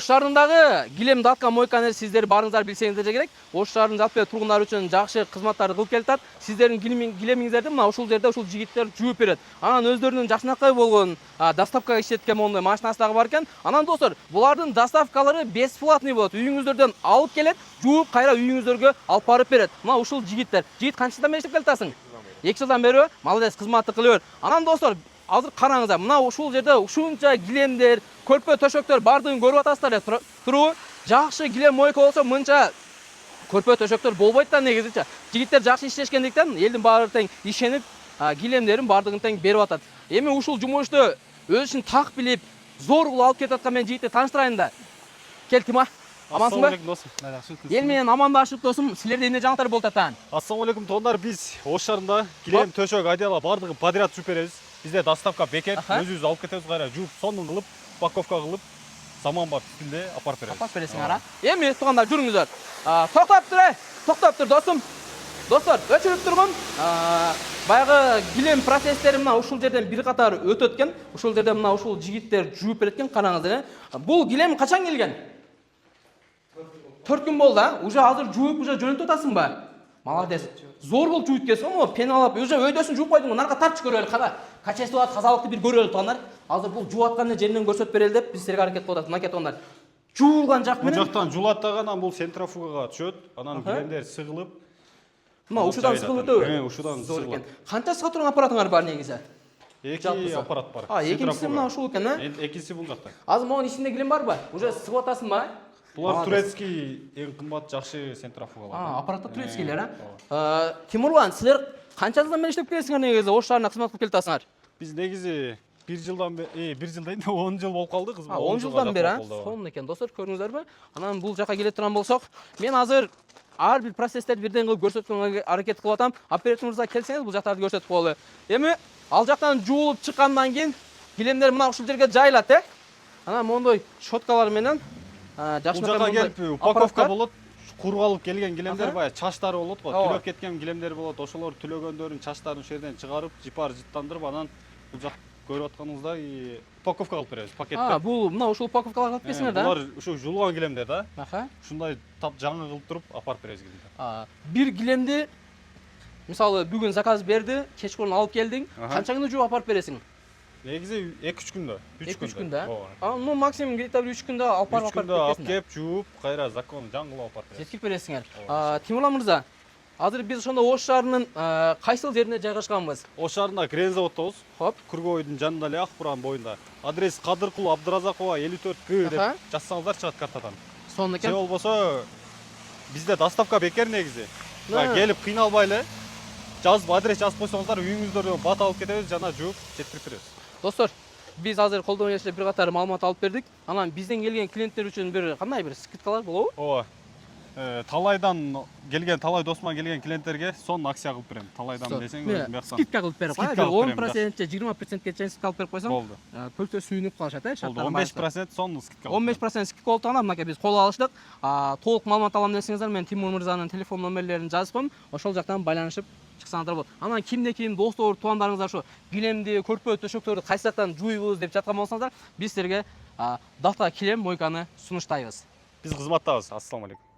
Ош шаарындагы килем датка мойканы сиздер барыңыздар билсеңиздер керек. Ош шаарынын жалпы тургундар үчүн жакшы кызматтарды кылып келатат. Сиздердин килемиңиздерди мына ушул жерде ушул жигиттер жууп берет. Анан өздөрүнүн жакшынакай болгон доставкага иштеткен моундай машинасы дагы бар экен. Анан достор, булардын доставкалары бесплатный болот. Үйүңүздөрдөн алып келет, жууп кайра үйүңүздөргө алып барып берет. Мына ушул жигиттер. Жигит канча жылдан бери иштеп келатасың? 2 жылдан бери. Молодец, кызматты кылып бер. Анан достор, азыр караңыздар, мына ушул жерде ушунча килемдер, көрпө төшөктөр бардыгын көрүп атасыздар туруп. Жакшы килем мойка болсо мынча көрпө төшөктөр болбойт да негизичи. Жигиттер жакшы иштешкендиктен элдин баары тең ишенип, килемдерин бардыгын тең берип атат. Эми ушул жумушту өз ишин так билип, зор кылып алып кетип аткан мен жигитти тааныштырайын да. Кел, ким? Амансың ба? Эл менен амандашып досум, силерде эмне жаңылыктар болуп атат? Ассаламу алейкум тондар, биз Ош шаарында килем, төшөк, одеяло бардыгын подряд жууп беребиз. Бизде доставка бекет, өзүбүз алып кетебиз, кайра жууп, сонун кылып, упаковка кылып, заманбап стилде апарып беребиз. Апарып бересиңер, Эми туугандар, жүрүңүздөр. Токтоп тур досум. Достор, өчүрүп тургун. Баягы килем процесстери мына ушул жерден бир катар өтөт экен. Ушул жерде мына ушул жигиттер жууп берет экен, караңыздар. Бул килем качан келген? 4 күн болду, Уже азыр жууп, уже жөнөтүп атасың ба? Молодец. Зор болуп жууп кетсиң, пеналап, уже өйдөсүн жууп койдуң, нарга тартып көрөлү, кара. Качестволуу тазалыкты бир көрөлү тондар. Азыр бул жууп аткан жеринен көрсөтүп берели деп биз силерге аракет кылып атат. Мына тондар. Жуулган жак менен. Бул жактан жуулат дагы, анан бул центрофугага түшөт, анан килемдер сыгылып. Мына ушудан сыгылып өтөбү? Ушудан сыгылат. Канчасы турган аппаратыңар бар негизи? 2 аппарат бар. Экинчиси мына ушул экен, Экинчиси бул жакта. Азыр могун ичинде килем барбы? Уже сыгып атасыңбы? Булар турецкий эң кымбат жакшы центрофугалар. Аппаратта турецкийлер, Тимурлан, силер канча жылдан бери иштеп келесиңер негизи? Ош шаарына кызмат кылып келатасыңар? Биз негизи 1 жылдан бери, 1 жыл дейин 10 жыл болуп калды кызмат. 10 жылдан бери, сонун экен. Достор, көрдүңүздөрбү? Анан бул жака келе турган болсок, мен азыр ар бир процесстерди бирден кылып көрсөткөнгө аракет кылып атам. Оператор мырза, келсеңиз бул жактарды көрсөтүп коелу. Эми ал жактан жуулуп чыккандан кийин килемдер мына ушул жерге жайылат, Анан мондой щеткалар менен Бул жака келип упаковка болот. Кургалып келген килемдер баягы чачтары болот го. Түлөп кеткен килемдер болот. Ошолор түлөгөндөрүн чачтарын ушул жерден чыгарып, жипар жыттандырып, анан бул жак көрүп атканыңыздай упаковка кылып беребиз, пакетте. Бул мына ушул упаковкалар кылып бересиңер да? Булар ушу жуулган килемдер да. Ушундай тап жаңы кылып туруп апарып беребиз килемдер. Бир килемди мисалы бүгүн заказ берди, кечкурун алып келдиң, канча күндө жууп апарып бересиң? Негизи 2-3 күндө. 3 күндө. Ну максимум где-то 3 күндө алып барып кетесиң. 3 күндө алып кеп, жууп, кайра закон жаңы кылып апарып беребиз. Жеткирип бересиңер. Тимурлан мырза, азыр биз ошондо Ош шаарынын кайсыл жерине жайгашканбыз? Ош шаарында Крен заводтобуз. Хоп. Кургойдун жанында эле Акбуран боюнда. Адрес Кадыркул Абдыразакова 54К деп жазсаңыздар чыгат картадан. Сонун экен. Же болбосо бизде доставка бекер негизи. Келип кыйналбай эле жазып адрес жазып койсоңуздар үйүңүздөрдөн бат алып кетебиз, жана жууп жеткирип беребиз. Достор, биз азыр колдон келишинче бир катар маалымат алып бердик. Анан бизден келген клиенттер үчүн бир кандай бир скидкалар болобу? Ооба. Талайдан келген, талай досума келген клиенттерге сонун акция кылып берем. Талайдан десең өзүм бияктан. Скидка кылып берип койгула, 10%, 20%ке чейин скидка алып берип койсоң, болду. Көпчө сүйүнүп калышат, шарттарга. 15% сонун скидка. 15% скидка болуп турганда мынакей биз кол алыштык. Толук маалымат алам десеңиздер, мен Тимур мырзанын телефон номерлерин жазып коем. Ошол жактан байланышып чыксаңыздар болот. Анан кимде-ким достор, туугандарыңыздар ошо килемди, көрпө төшөктөрдү кайсы жактан жуйбуз деп жаткан болсоңуздар, биз силерге дата килем мойканы сунуштайбыз. Биз кызматтабыз. Ассаламу алейкум.